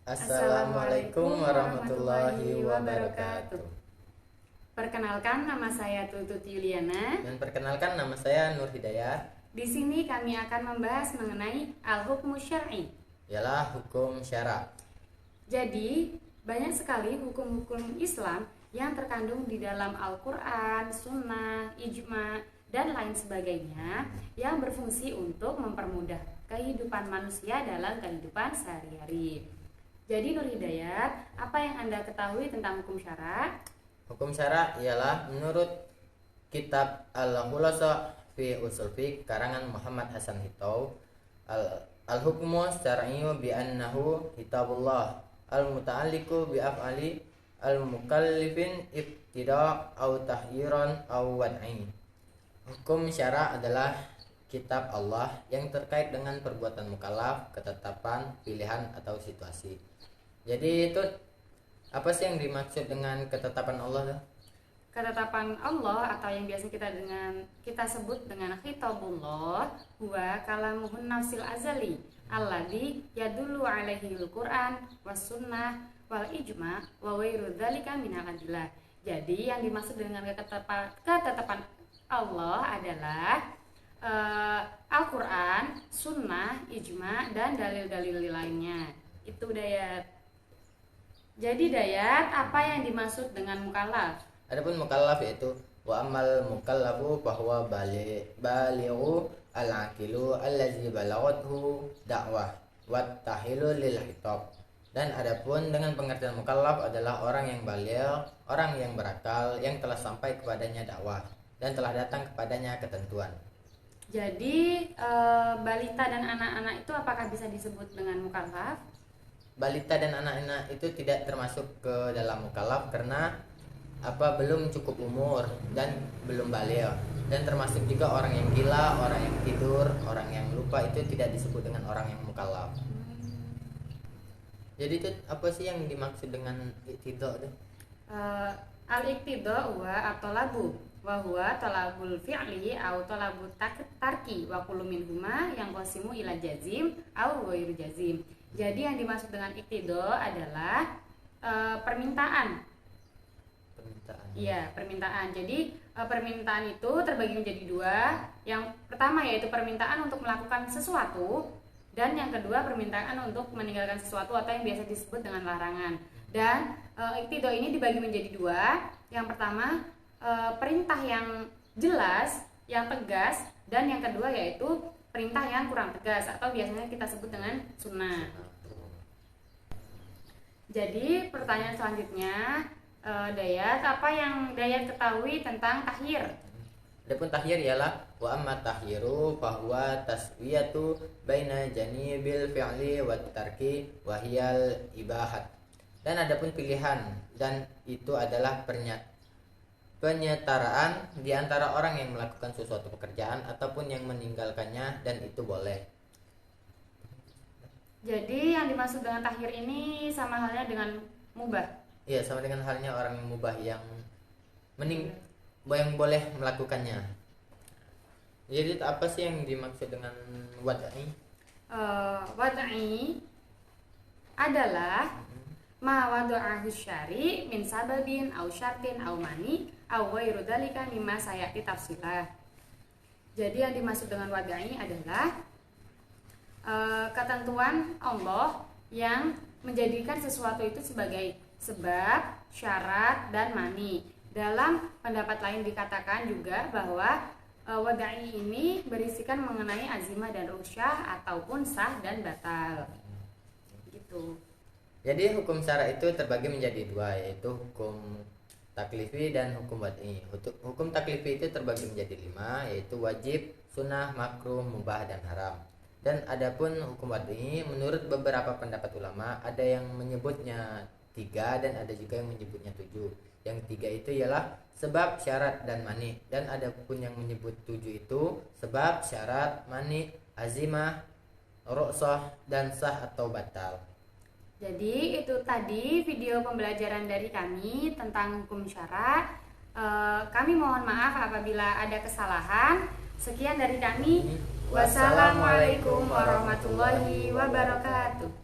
Assalamualaikum warahmatullahi wabarakatuh. Perkenalkan, nama saya Tutut Yuliana. Dan perkenalkan, nama saya Nur Hidayat. Di sini kami akan membahas mengenai al-hukmu syar'i, Ialah hukum syara. Jadi, banyak sekali hukum-hukum Islam yang terkandung di dalam Al-Quran, Sunnah, Ijma, dan lain sebagainya yang berfungsi untuk mempermudah kehidupan manusia dalam kehidupan sehari-hari. Jadi Nur Hidayat, apa yang Anda ketahui tentang hukum syara? Hukum syara ialah menurut kitab Al-Khulasa fi Usul Fiqh karangan Muhammad Hasan Hitau, al-hukmu syar'iyyu bi annahu kitabullah al-muta'alliqu bi af'ali al-mukallifin ibtida' au tahyiran au wad'i. Hukum syara adalah kitab Allah yang terkait dengan perbuatan mukallaf, ketetapan, pilihan atau situasi. Jadi itu apa sih yang dimaksud dengan ketetapan Allah? Ketetapan Allah atau yang biasa kita sebut dengan khitabullah huwa kalamuhun nafsil azali alladzi yadullu alaihi al-Qur'an was sunnah wal ijma wa ghairu dzalika minal adillah. Jadi yang dimaksud dengan ketetapan Allah adalah Al-Quran, Sunnah, Ijma, dan dalil-dalil lainnya. Itu Dayat. Jadi Dayat, apa yang dimaksud dengan mukallaf? Adapun mukallaf yaitu wa amal mukallafu bahwa balighu al-aqilu allazi balaghathu da'wah wa tahilu lil khitab. Dan adapun dengan pengertian mukallaf adalah orang yang baligh, orang yang berakal yang telah sampai kepadanya dakwah dan telah datang kepadanya ketentuan. Jadi balita dan anak-anak itu apakah bisa disebut dengan mukallaf? Balita dan anak-anak itu tidak termasuk ke dalam mukallaf karena belum cukup umur dan belum baligh, dan termasuk juga orang yang gila, orang yang tidur, orang yang lupa itu tidak disebut dengan orang yang mukallaf. Jadi itu apa sih yang dimaksud dengan iktida itu? Al-iktida huwa at-talabu wa huwa talabul fi'li au talabut tarki wa kullu minhuma yang qasimu ila jazim au ghairu jazim. Jadi yang dimaksud dengan iktida adalah permintaan. Iya, permintaan. Jadi permintaan itu terbagi menjadi dua. Yang pertama yaitu permintaan untuk melakukan sesuatu, dan yang kedua permintaan untuk meninggalkan sesuatu atau yang biasa disebut dengan larangan. Dan iktida ini dibagi menjadi dua. Yang pertama perintah yang jelas, yang tegas, dan yang kedua yaitu perintah yang kurang tegas atau biasanya kita sebut dengan sunnah. Jadi pertanyaan selanjutnya, Dayat, apa yang Dayat ketahui tentang tahyir? Adapun tahyir ialah wa amma tahyiru fahuwa taswiyatu baina janibil fi'li wa tarki wa hiyal ibahat. Dan adapun pilihan, dan itu adalah penyetaraan di antara orang yang melakukan sesuatu pekerjaan ataupun yang meninggalkannya, dan itu boleh. Jadi yang dimaksud dengan tahyir ini sama halnya dengan mubah. Iya, sama dengan halnya orang yang mubah yang yang boleh melakukannya. Jadi apa sih yang dimaksud dengan wad'i? Wad'i adalah ma wada'ahu syari min sababin au syartin au mani au ghairu dzalika mimma sayati tafsilah. Jadi yang dimaksud dengan wad'i adalah ketentuan Allah yang menjadikan sesuatu itu sebagai sebab, syarat, dan mani. Dalam pendapat lain dikatakan juga bahwa wad'i ini berisikan mengenai azimah dan rusyah ataupun sah dan batal. Gitu. Jadi hukum syara itu terbagi menjadi dua, yaitu hukum taklifi dan hukum wad'i. Hukum taklifi itu terbagi menjadi 5, yaitu wajib, sunnah, makruh, mubah, dan haram. Dan adapun hukum wad'i menurut beberapa pendapat ulama ada yang menyebutnya 3 dan ada juga yang menyebutnya 7. Yang 3 itu ialah sebab, syarat, dan mani. Dan adapun yang menyebut 7 itu sebab, syarat, mani, azimah, ruksah, dan sah atau batal. Jadi itu tadi video pembelajaran dari kami tentang hukum syara. Kami mohon maaf apabila ada kesalahan. Sekian dari kami. Wassalamualaikum warahmatullahi wabarakatuh.